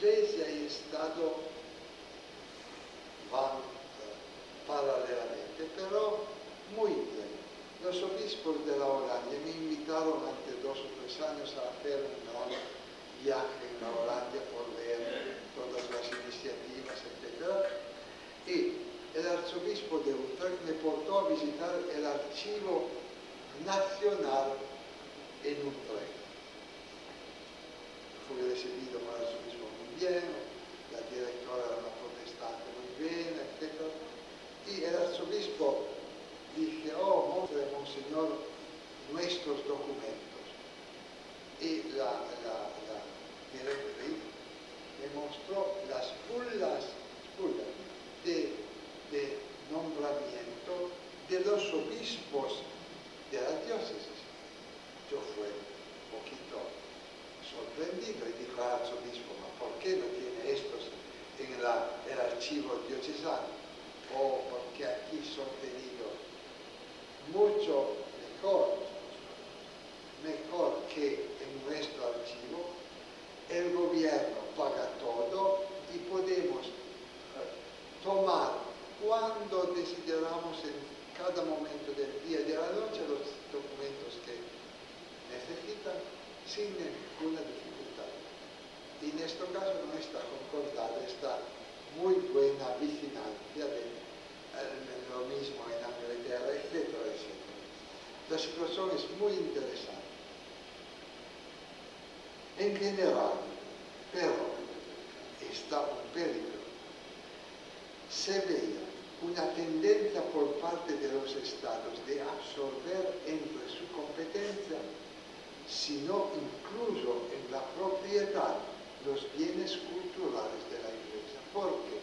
Iglesia y Estado van paralelamente, pero muy bien. Los obispos de la Holanda me invitaron hace 2 o 3 años a hacer un gran viaje en la Holanda por ver todas las iniciativas, etc. Y el arzobispo de Utrecht me portó a visitar el archivo nacional en Utrecht. Fui recibido por el arzobispo muy bien, la directora era una protestante muy bien, etc. Y el arzobispo dije, oh, muestre, monseñor, nuestros documentos. Y la directriz me mostró las bullas de nombramiento de los obispos de la diócesis. Yo fui un poquito sorprendido y dijo al arzobispo, ¿ma por qué no tiene estos en el archivo diocesano? O porque aquí son tenidos mucho mejor que en nuestro archivo. El gobierno paga todo y podemos tomar cuando decidiramos en cada momento del día y de la noche los documentos que necesitan sin ninguna dificultad. Y en este caso no está concordada esta muy buena vigilancia de lo mismo en Inglaterra, etcétera, etcétera. La situación es muy interesante. En general, pero está un peligro. Se ve una tendencia por parte de los estados de absorber entre su competencia, sino incluso en la propiedad, los bienes culturales de la Iglesia, porque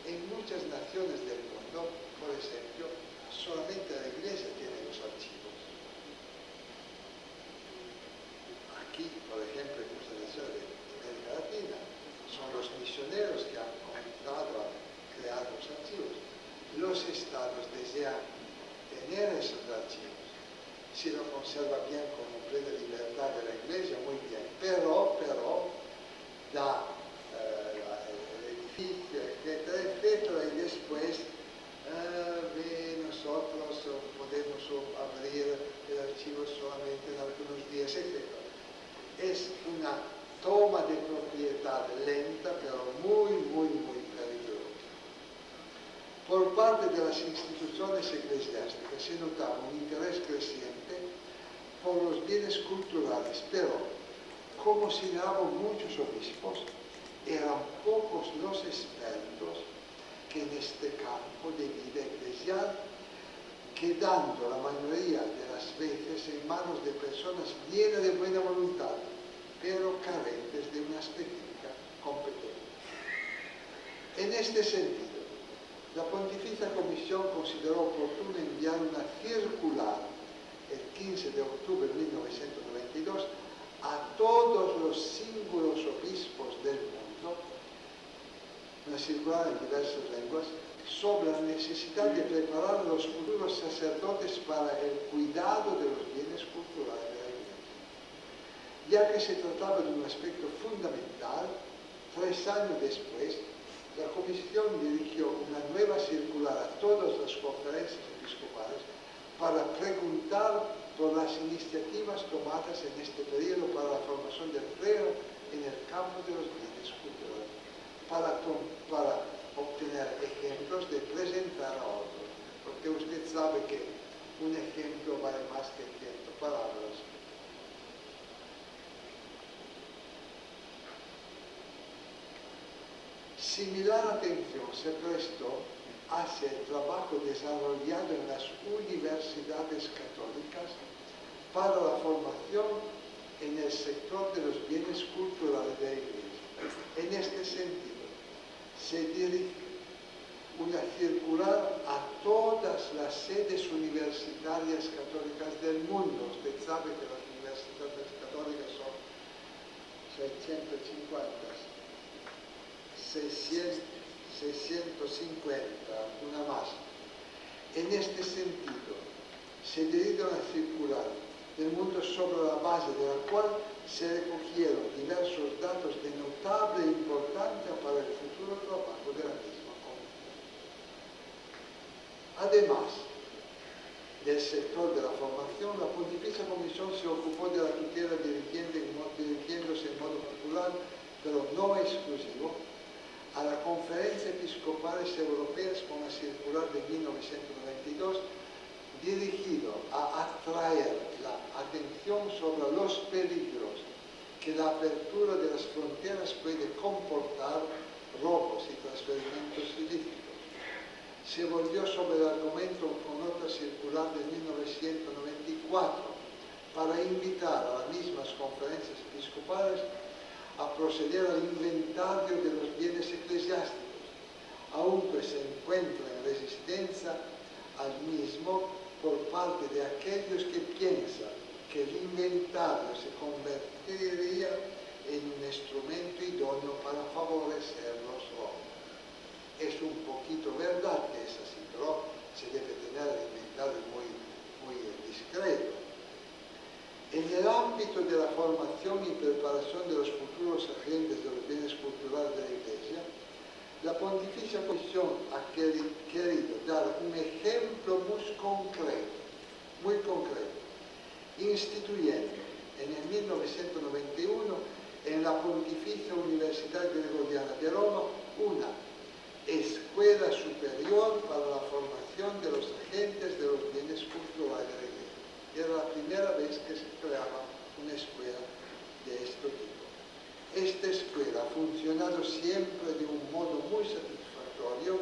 en muchas naciones del mundo, por ejemplo, solamente la Iglesia tiene los archivos. Aquí, por ejemplo, en muchas naciones de América Latina, son los misioneros que han comenzado a crear los archivos. Los estados desean tener esos archivos. Si lo conserva bien como plena libertad de la Iglesia, muy bien. Pero el edificio, etcétera, etcétera, y después nosotros podemos abrir el archivo solamente en algunos días, etcétera. Es una toma de propiedad lenta, pero muy, muy, muy peligrosa. Por parte de las instituciones eclesiásticas se notaba un interés creciente por los bienes culturales, pero como señalaban muchos obispos, eran pocos los expertos que en este campo de vida eclesial, quedando la mayoría de las veces en manos de personas llenas de buena voluntad, pero carentes de una específica competencia. En este sentido, la Pontificia Comisión consideró oportuno enviar una circular el 15 de octubre de 1992 a todos los singulares obispos del mundo, una circular en diversas lenguas, sobre la necesidad de preparar a los futuros sacerdotes para el cuidado de los bienes culturales de la Iglesia. Ya que se trataba de un aspecto fundamental, 3 años después, la Comisión dirigió una nueva circular a todas las conferencias episcopales para preguntar por las iniciativas tomadas en este periodo para la formación del clero en el campo de los bienes culturales, para obtener ejemplos de presentar a otros, porque usted sabe que un ejemplo vale más que 100 palabras. Similar atención se prestó hacia el trabajo desarrollado en las universidades católicas para la formación en el sector de los bienes culturales de la Iglesia. En este sentido, se dirige una circular a todas las sedes universitarias católicas del mundo. Usted sabe que las universidades católicas son 650, 650, una más. En este sentido, se dirige una circular del mundo sobre la base de la cual se recogieron diversos datos de notable importancia Además del sector de la formación, la Pontificia Comisión se ocupó de la tutela dirigiéndose en modo particular, pero no exclusivo, a la Conferencia Episcopales Europeas con la circular de 1992, dirigido a atraer la atención sobre los peligros que la apertura de las fronteras puede comportar, robos y transferimientos ilícitos. Se volvió sobre el argumento con otra circular de 1994 para invitar a las mismas conferencias episcopales a proceder al inventario de los bienes eclesiásticos, aunque se encuentra en resistencia al mismo por parte de aquellos que piensan que el inventario se convertiría en un instrumento idóneo para favorecer los robos. Es un poquito verdad que es así, pero se debe tener el inventario muy discreto. En el ámbito de la formación y preparación de los futuros agentes de los bienes culturales de la Iglesia, la Pontificia Comisión ha querido dar un ejemplo muy concreto, instituyendo en el 1991 en la Pontificia Universidad Gregoriana de Roma una escuela superior para la formación de los agentes de los bienes culturales de la Iglesia. Era la primera vez que se creaba una escuela de este tipo. Esta escuela ha funcionado siempre de un modo muy satisfactorio,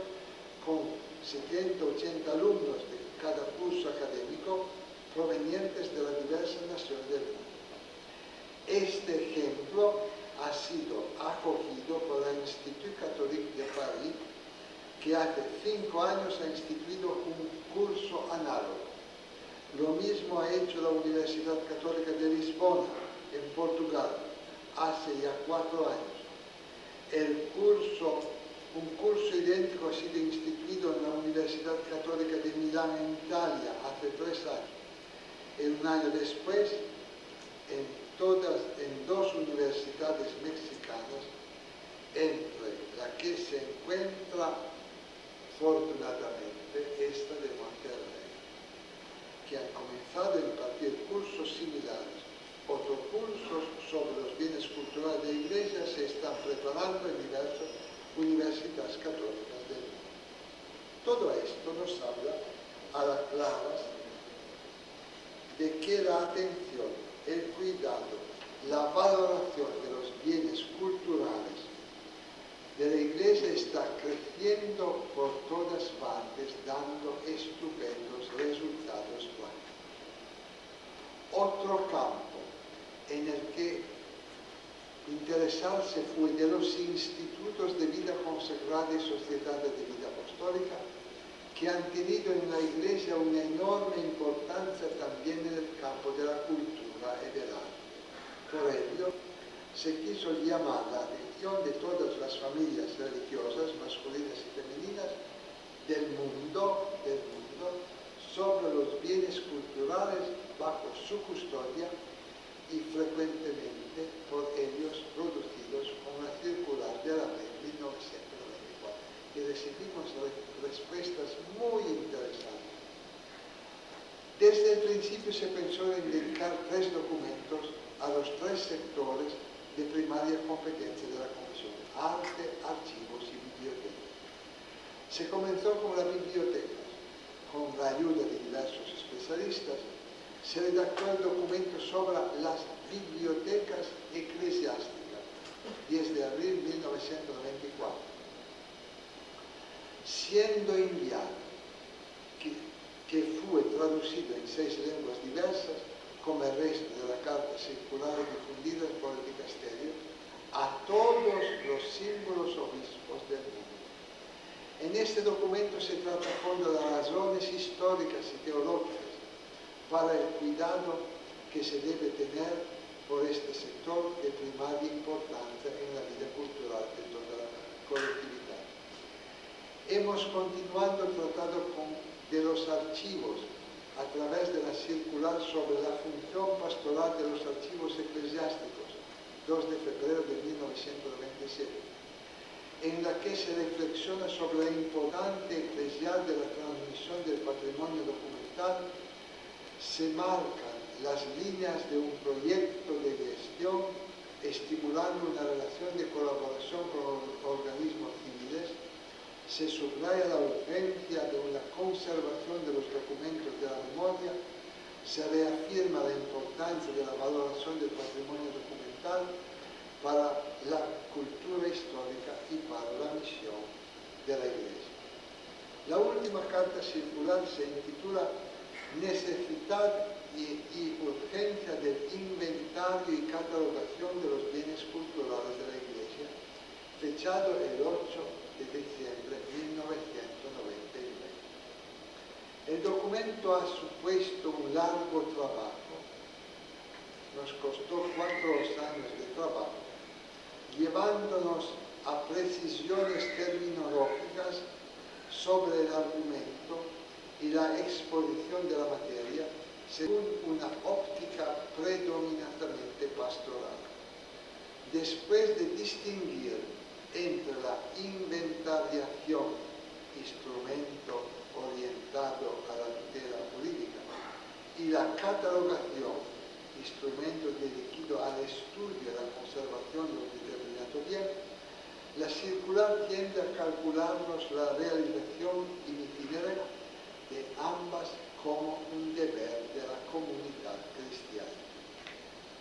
con 70-80 alumnos de cada curso académico provenientes de las diversas naciones del mundo. Este ejemplo ha sido acogido por el Institut Catholique de París, que hace 5 años ha instituido un curso análogo. Lo mismo ha hecho la Universidad Católica de Lisbona, en Portugal, hace ya 4 años. Un curso idéntico ha sido instituido en la Universidad Católica de Milán, en Italia, hace 3 años. Y un año después, en 2 universidades mexicanas, entre la que se encuentra, afortunadamente, esta de Monterrey, que han comenzado a impartir cursos similares. Otros cursos sobre los bienes culturales de la Iglesia se están preparando en diversas universidades católicas del mundo. Todo esto nos habla a las claras de que la atención, el cuidado, la valoración de los bienes culturales de la Iglesia está creciendo por todas partes, dando estupendos resultados prácticos. Otro campo en el que interesarse fue de los institutos de vida consagrada y sociedades de vida apostólica, que han tenido en la Iglesia una enorme importancia también en el campo de la cultura y del arte. Por ello, se quiso llamar la atención de todas las familias religiosas, masculinas y femeninas, del mundo, sobre los bienes culturales bajo su custodia y frecuentemente por ellos producidos con la circular de la ley 1994. Y recibimos respuestas muy interesantes. Desde el principio se pensó en dedicar 3 documentos a los 3 sectores de primaria competencia de la Comisión: arte, archivos y bibliotecas. Se comenzó con las bibliotecas. Con la ayuda de diversos especialistas, se redactó el documento sobre las bibliotecas eclesiásticas, 10 de abril de 1994. Siendo enviado, que fue traducido en 6 lenguas diversas, como el resto de la carta circular difundida por el dicasterio, a todos los símbolos obispos del mundo. En este documento se trata a fondo de las razones históricas y teológicas para el cuidado que se debe tener por este sector de primaria importancia en la vida cultural de toda la colectividad. Hemos continuado el tratado de los archivos a través de la circular sobre la función pastoral de los archivos eclesiásticos, 2 de febrero de 1997, en la que se reflexiona sobre la importancia eclesial de la transmisión del patrimonio documental, se marcan las líneas de un proyecto de gestión estimulando una relación de colaboración con organismos civiles, se subraya la urgencia de una conservación de los documentos de la memoria, se reafirma la importancia de la valoración del patrimonio documental para la cultura histórica y para la misión de la Iglesia. La última carta circular se intitula Necesidad y urgencia del inventario y catalogación de los bienes culturales de la Iglesia, fechado el 8 de diciembre de 1999. El documento ha supuesto un largo trabajo, nos costó 4 años de trabajo, llevándonos a precisiones terminológicas sobre el argumento y la exposición de la materia según una óptica predominantemente pastoral. Después de distinguir entre la inventariación, instrumento orientado a la tutela jurídica, y la catalogación, instrumento dirigido al estudio y a la conservación de un determinado bien, la circular tiende a calcularnos la realización in itinere de ambas como un deber de la comunidad cristiana.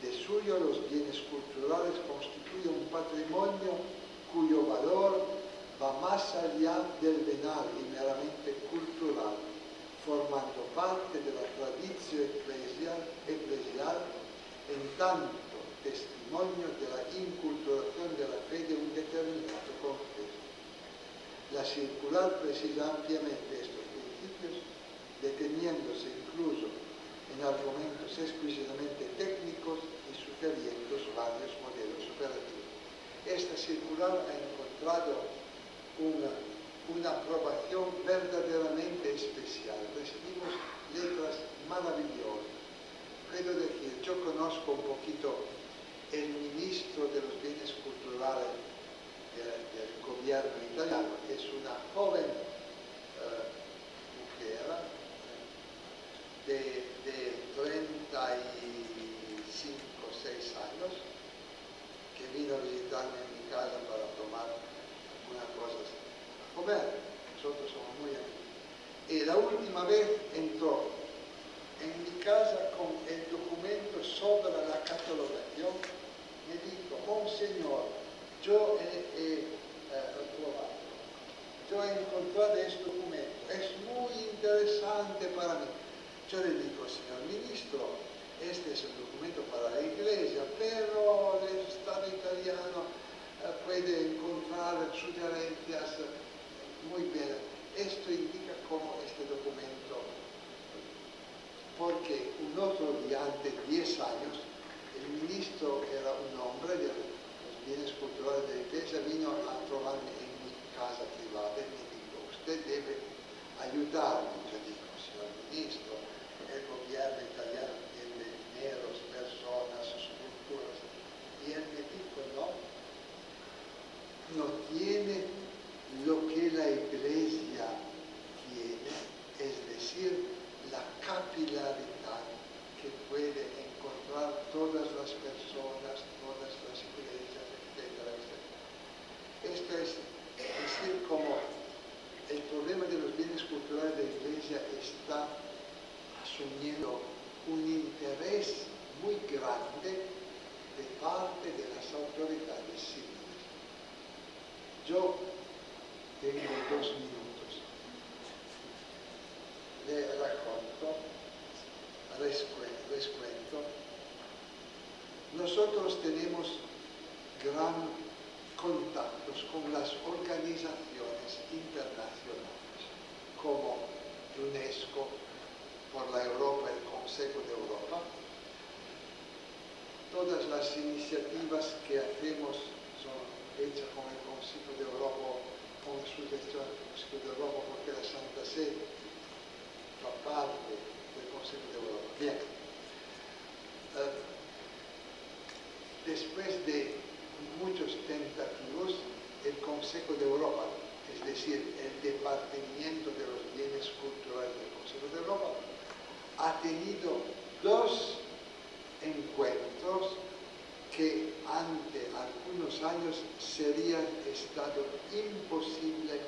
De suyo, los bienes culturales constituyen un patrimonio cuyo valor va más allá del venal y meramente cultural, formando parte de la tradición eclesial, en tanto testimonio de la inculturación de la fe de un determinado contexto. La circular precisa ampliamente estos principios, deteniéndose incluso en argumentos exquisitamente técnicos y sugiriendo varios modelos operativos. Esta circular ha encontrado una aprobación verdaderamente especial. Recibimos letras maravillosas. Puedo decir, yo conozco un poquito el ministro de los bienes culturales del gobierno italiano, que es una joven mujer de 35 o 6 años, que vino a visitarme en mi casa para tomar unas cosas a comer. Nosotros somos muy amigos. Y la última vez entró en mi casa con el documento sobre la catalogación. Me dijo, Monseñor, yo he encontrado este documento, es muy interesante para mí. Yo le digo, señor ministro, este es un documento para la Iglesia, pero el Estado italiano puede encontrar sugerencias muy bien. Esto indica cómo este documento, porque un otro día, antes de 10 años, el ministro, que era un hombre de los bienes culturales de la Iglesia, vino a trovarme en mi casa privada y me dijo, usted debe ayudarme. Yo digo, señor ministro, el gobierno italiano tiene dineros, personas, estructuras. Y él me dijo, no tiene lo que la Iglesia tiene, es decir, la capilaridad que puede encontrar todas las personas, todas las iglesias, etcétera, etcétera. Esto es decir, como el problema de los bienes culturales de la Iglesia está asumiendo un interés muy grande de parte de las autoridades civiles. Yo tengo 2 minutos. Le racconto, les cuento. Nosotros tenemos gran contactos con las organizaciones internacionales, como UNESCO, por la Europa, el Consejo de Europa. Todas las iniciativas que hacemos son hechas con el Consejo de Europa, con la sugestión del Consejo de Europa, porque la Santa Sede fa parte del Consejo de Europa. Bien. Después de muchos tentativos, el Consejo Consejo de Europa, es decir, el Departamento de los Bienes Culturales del Consejo de Europa, ha tenido dos encuentros que ante algunos años serían estado imposible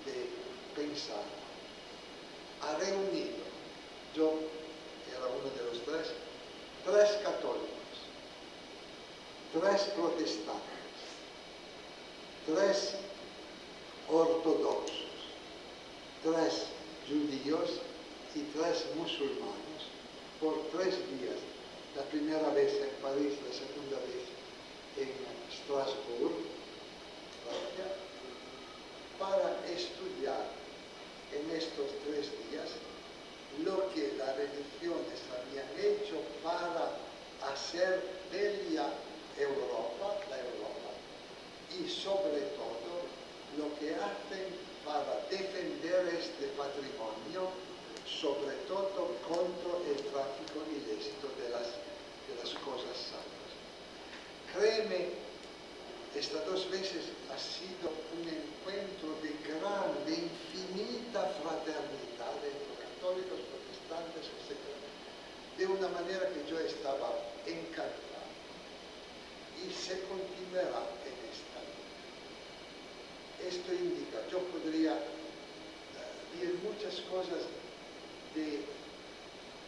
de pensar. Ha reunido, yo era uno de los tres católicos, tres protestantes, tres ortodoxos, tres judíos y tres musulmanes por 3 días. La primera vez en París, la segunda vez en Strasbourg, Francia, para estudiar en estos 3 días lo que las religiones habían hecho para hacer bella Europa, la Europa, y sobre todo lo que hacen para defender este patrimonio, sobre todo contra el tráfico ilícito de las cosas santas. Créeme, estas 2 veces ha sido un encuentro de infinita fraternidad entre católicos, protestantes, etc. De una manera que yo estaba encantado. Y se continuará en esta vida. Esto indica, yo podría decir muchas cosas de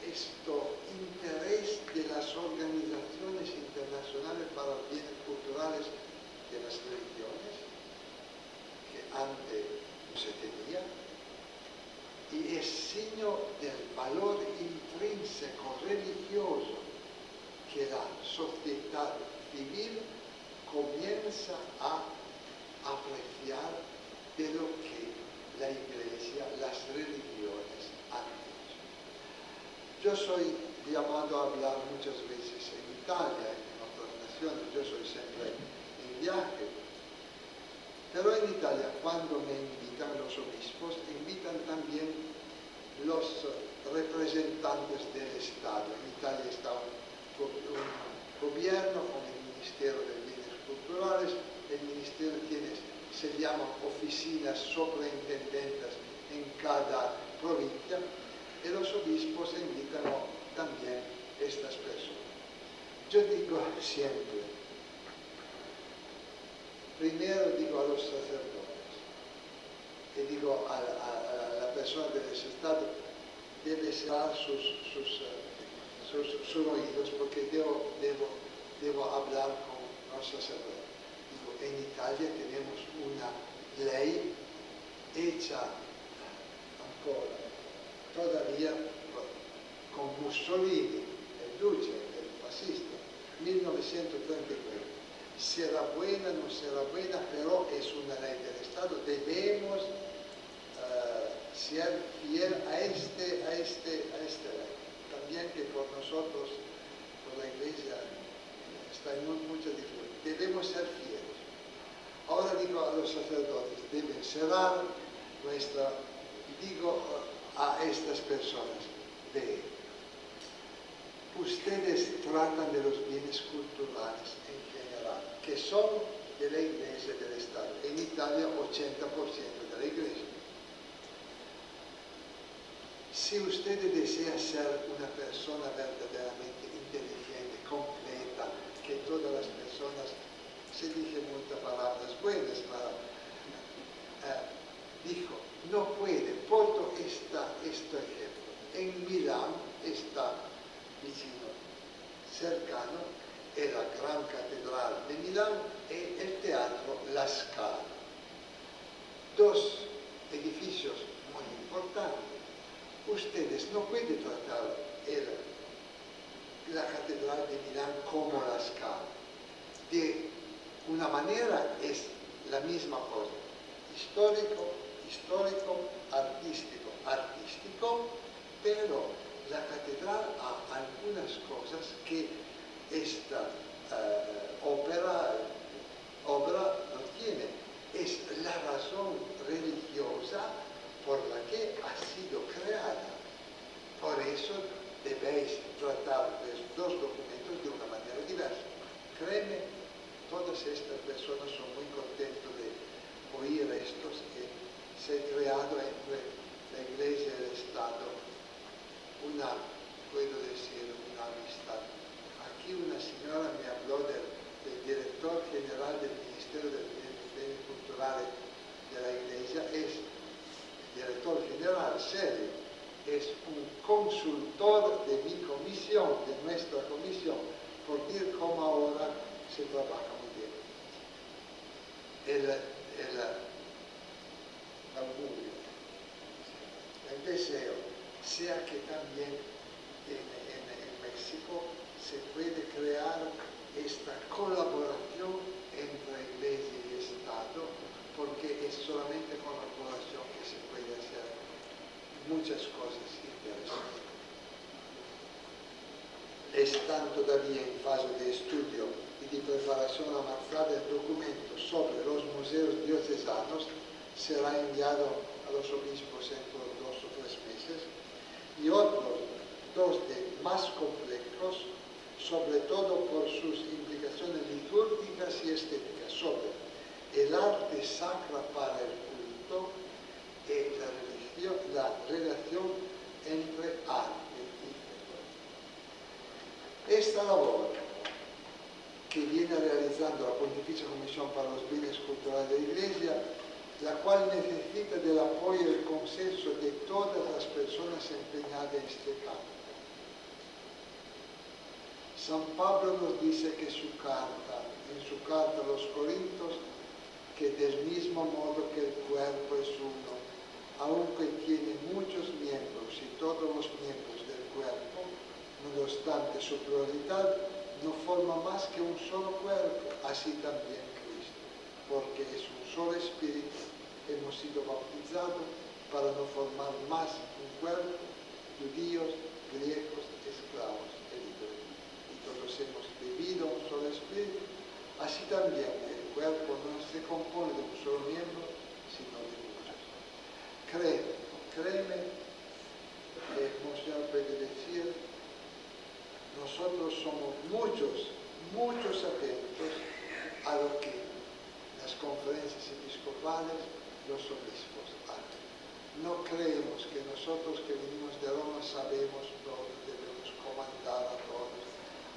este interés de las organizaciones internacionales para los bienes culturales de las religiones, que antes no se tenía, y es signo del valor intrínseco religioso que la sociedad civil comienza a apreciar de lo que la Iglesia, las religiones han hecho. Yo soy llamado a hablar muchas veces en Italia, en otras naciones, yo soy siempre en viaje. Pero en Italia, cuando me invitan los obispos, invitan también los representantes del Estado. En Italia está un gobierno con el Ministerio de Bienes Culturales, el ministerio se llama oficinas superintendentes en cada provincia, y los obispos invitan también a estas personas. Yo digo siempre, primero digo a los sacerdotes, y digo a la persona del Estado, debe cerrar sus oídos, porque debo hablar con los sacerdotes. Digo, en Italia tenemos una ley hecha ancora, todavía con Mussolini, el duce, el fascista, 1934. Será buena, no será buena, pero es una ley del Estado. Debemos ser fiel a esta ley. También que por nosotros, por la Iglesia, está en mucha dificultad. Debemos ser fieles. Ahora digo a los sacerdotes, deben cerrar digo a estas personas, ustedes tratan de los bienes culturales en general, que son de la Iglesia y del Estado. En Italia, 80% de la Iglesia. Si usted desea ser una persona verdaderamente inteligente, completa, que todas las personas, se dicen muchas palabras buenas, dijo, no puede, porto este ejemplo. En Milán está vicino, cercano, es la gran catedral de Milán y el teatro La Scala. 2 edificios muy importantes. Ustedes no pueden tratar la catedral de Milán como La Scala. De una manera es la misma cosa. Histórico, artístico, pero la catedral ha algunas cosas que esta obra no tiene. Es la razón religiosa por la que ha sido creada. Por eso debéis tratar los 2 documentos de una manera diversa. Créeme, todas estas personas son muy contentas de culturales de la Iglesia, es el director general serio, es un consultor de mi comisión, de nuestra comisión, por decir cómo ahora se trabaja muy bien. El augurio, el deseo, sea que también en México se puede crear esta colaboración entre Iglesia y Estado, porque es solamente con la colaboración que se puede hacer muchas cosas interesantes. Están todavía en fase de estudio y de preparación avanzada el documento sobre los museos diocesanos, será enviado a los obispos dentro de 2 o 3 meses, y otros 2 más complejos, sobre todo por sus implicaciones litúrgicas y estéticas, sobre el arte sacra para el culto y la relación entre arte y fe. Esta labor que viene realizando la Pontificia Comisión para los Bienes Culturales de la Iglesia, la cual necesita del apoyo y el consenso de todas las personas empeñadas en este campo. San Pablo nos dice que en su carta a los Corintios, que del mismo modo que el cuerpo es uno, aunque tiene muchos miembros y todos los miembros del cuerpo, no obstante su pluralidad, no forma más que un solo cuerpo, así también Cristo, porque es un solo espíritu, hemos sido bautizados para no formar más un cuerpo, judíos, griegos, esclavos y libres. Y todos hemos bebido un solo espíritu, así también el cuerpo no se compone de un solo miembro, sino de muchos. Créeme, Monseñor puede decir, nosotros somos muchos atentos a lo que las conferencias episcopales, los obispos hacen. No creemos que nosotros que venimos de Roma sabemos todo, debemos comandar a todos.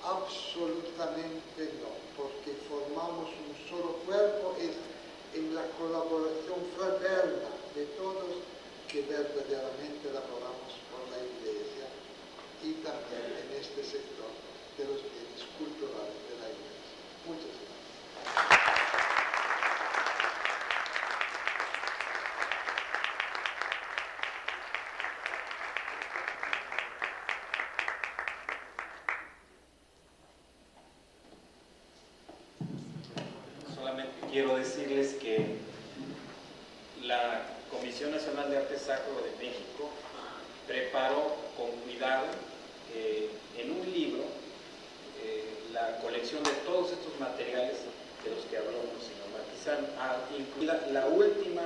Absolutamente no, porque formamos un solo cuerpo, es en la colaboración fraterna de todos que verdaderamente laboramos por la Iglesia y también en este sector de los bienes culturales de la Iglesia. Muchas gracias. Solamente quiero decirles que la Comisión Nacional de Arte Sacro de México preparó con cuidado en un libro la colección de todos estos materiales de los que habló el señor Marquisano, incluida la última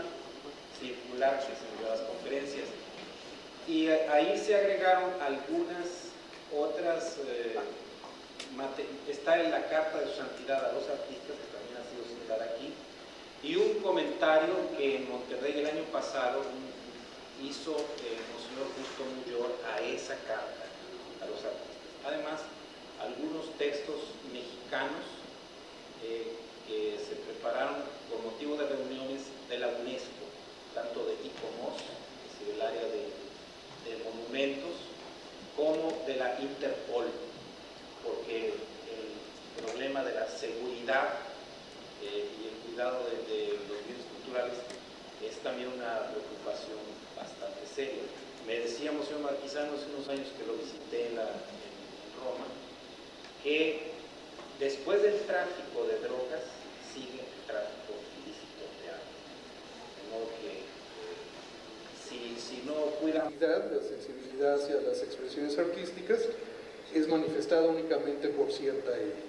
circular que se envió a las conferencias, y ahí se agregaron algunas otras, está en la carta de su santidad a los artistas, que también ha sido citada aquí, y un comentario que en Monterrey el año pasado hizo Monseñor Justo Muyor a esa carta a los artistas. Además, algunos textos mexicanos que se prepararon por motivo de reuniones de la UNESCO, tanto de ICOMOS, es decir, el área de monumentos, como de la Interpol, porque el problema de la seguridad y el cuidado de los bienes culturales es también una preocupación bastante seria. Me decía Monseñor Marquisano hace unos años que lo visité en Roma, que después del tráfico de drogas sigue el tráfico ilícito de arte. De modo que si no cuidan... La sensibilidad hacia las expresiones artísticas es manifestada únicamente por cierta élite.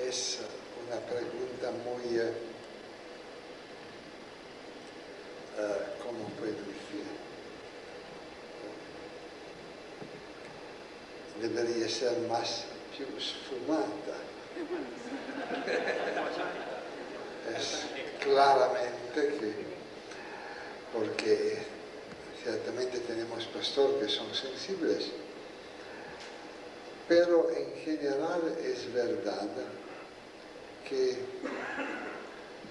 Es una pregunta muy, ¿cómo puedo decir? Debería ser más, più sfumata. Es claramente que, porque ciertamente tenemos pastores que son sensibles, pero en general es verdad que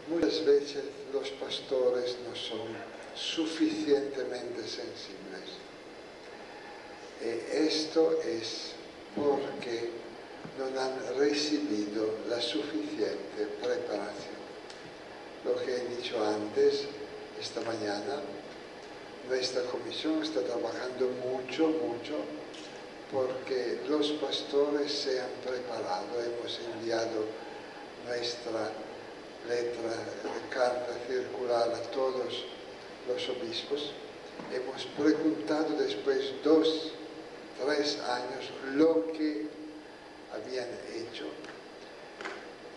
muchas veces los pastores no son suficientemente sensibles. Esto es porque no han recibido la suficiente preparación. Lo que he dicho antes, esta mañana, nuestra comisión está trabajando mucho porque los pastores se han preparado. Hemos enviado nuestra carta circular a todos los obispos. Hemos preguntado después 2-3 años lo que habían hecho.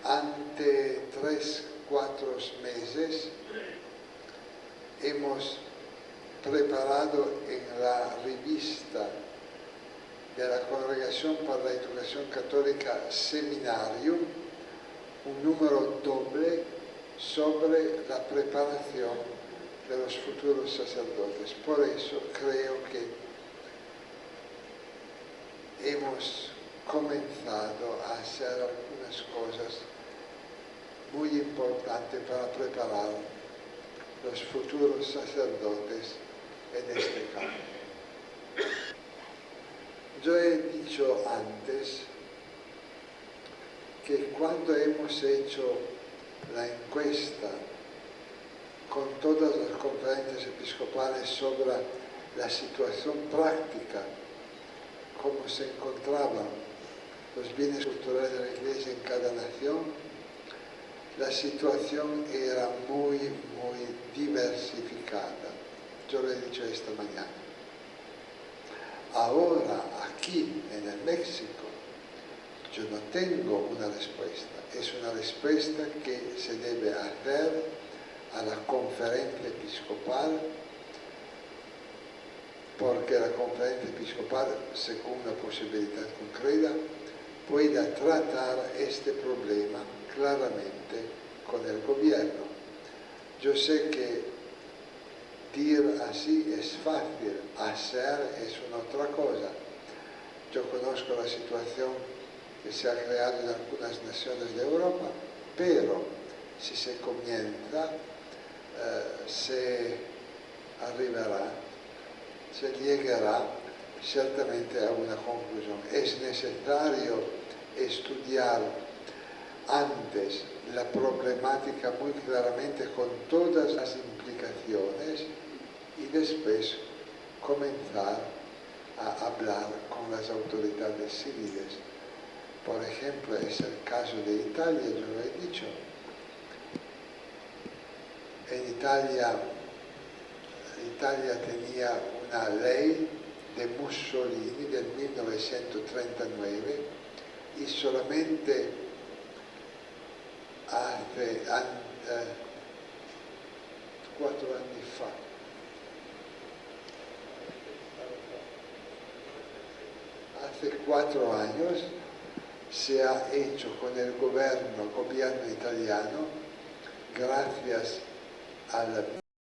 Ante 3-4 meses hemos preparado en la revista de la Congregación para la Educación Católica Seminario un número doble sobre la preparación de los futuros sacerdotes. Por eso creo que hemos comenzado a hacer algunas cosas muy importantes para preparar los futuros sacerdotes en este campo. Yo he dicho antes que cuando hemos hecho la encuesta con todas las conferencias episcopales sobre la situación práctica, cómo se encontraban los bienes culturales de la Iglesia en cada nación, la situación era muy diversificada. Yo lo he dicho esta mañana. Ahora, aquí en el México, yo no tengo una respuesta. Es una respuesta que se debe hacer a la conferencia episcopal, porque la conferencia episcopal, según una posibilidad concreta, pueda tratar este problema claramente con el gobierno. Yo sé que decir así es fácil, hacer es una otra cosa. Yo conozco la situación que se ha creado en algunas naciones de Europa, pero si se comienza, se arribará, se llegará ciertamente a una conclusión. Es necesario estudiar antes la problemática muy claramente con todas las implicaciones y después comenzar a hablar con las autoridades civiles. Por ejemplo, es el caso de Italia, yo lo he dicho. En Italia tenía una ley de Mussolini del 1939 y solamente hace 4 anni fa, hace 4 años se ha hecho con el gobierno italiano, gracias al